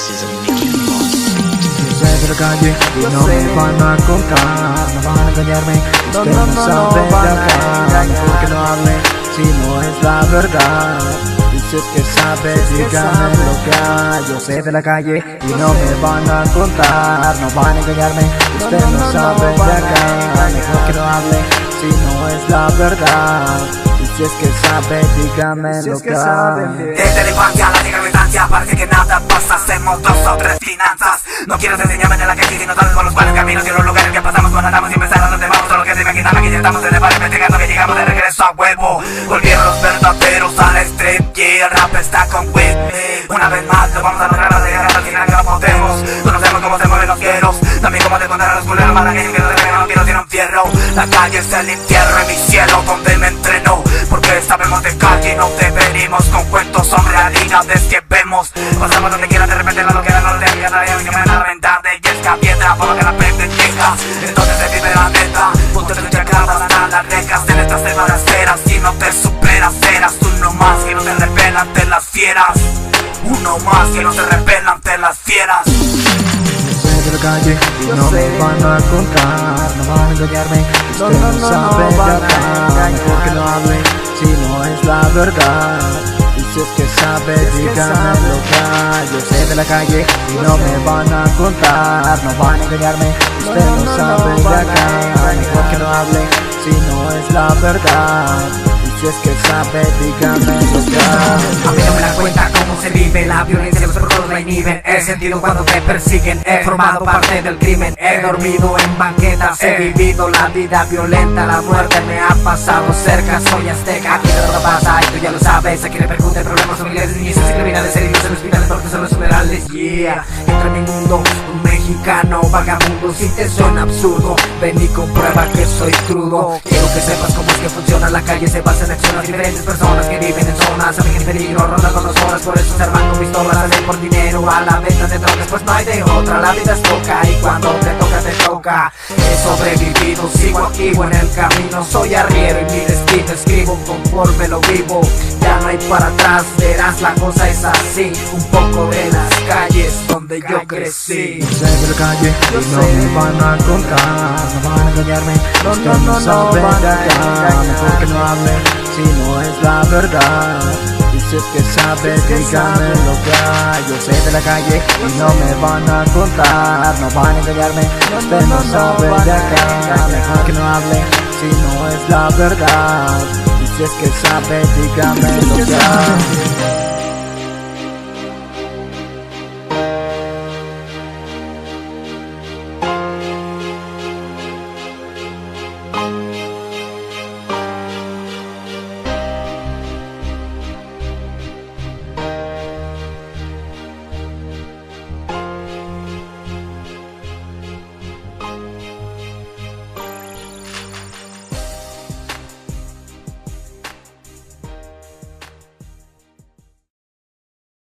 This is a Mickey Mouse. Yo sé de la calle y no me van a contar, no van a engañarme. Usted no sabe de acá, mejor que no hable si no es la verdad. Y si es que sabe, dígame lo que hay. Yo sé de la calle y no me van a contar, no van a engañarme. Usted no sabe de acá, mejor que no hable si no es la verdad. Y si es que sabe, dígame lo que hay. Desde la infancia a la llega distancia, parece que nada pasa, hacemos dos o tres finanzas. No quiero enseñarme de la calle, sino tal vez por los cuales caminos y los lugares que pasamos cuando andamos sin pensar a dónde vamos. Solo que se imaginan aquí ya estamos en el bar investigando que llegamos de regreso a huevo. Volvieron los verdaderos al stream y el rap está con Whitney. Una vez más lo vamos a lograr a llegar al final que no podemos. Conocemos cómo se mueven los fieros, también cómo te contar a los culeros para que yo no quiero tirar un fierro. La calle es el infierno en mi cielo donde me entreno, porque sabemos de calle y no te venimos con cuentos sobre realidades que vemos. Pasamos donde quiera, de repente la loquera no le diga nadie que me van a reventar de yesca piedra por lo que la peste llega. Entonces se vive la neta, ponte tu chacabas hasta las rejas de letras de balaceras. Si no te superas serás uno más que no se repela ante las fieras. Uno más que no se repela ante las fieras. Yo sé de la calle y no me van a contar, no van a engañarme. Usted no sabe de acá, mejor que no hable si no es la verdad. Y si es que sabe, dígame lo que hay. Yo sé de la calle y no me van a contar, no van a engañarme. Usted no sabe de acá, mejor que no hable si no es la verdad. Y si es que sabe, dígame lo que hay. A mí no me da cuenta cómo se vive la violencia, los perros la inhiben. He sentido cuando te persiguen, he formado parte del crimen. He dormido en banquetas, he vivido la vida violenta. La muerte me ha pasado cerca, soy azteca. Aquí todo pasa y tú ya lo sabes. Aquí repercuten problemas familiares, niños y criminales heridos en hospitales porque son los funerales. Yeah, entra en mi mundo un mexicano vagabundo. Si te suena absurdo, ven y comprueba que soy crudo. Quiero que sepas cómo es que funciona la calle, se basa en acciones. Diferentes personas que viven en zonas saben en peligro, rondan con los horas. Por eso se arman con pistolas, salen por dinero a la venta de drogas. Pues no hay de otra, la vida es loca y cuando te toca, te toca. He sobrevivido, sigo activo en el camino. Soy arriero y mi destino escribo conforme lo vivo. Ya no hay para atrás, verás la cosa es así. Un poco de las calles donde yo crecí. Yo sé de la calle y no me van a contar, no van a engañarme. Usted no sabe de acá, mejor que no hable si no es la verdad. Y si es que sabe, dígame lo que hay. Yo sé de la calle y no me van a contar, no van a engañarme. Usted no sabe de acá, mejor que no hable si no es la verdad. Y si es que sabe, dígame lo que hay.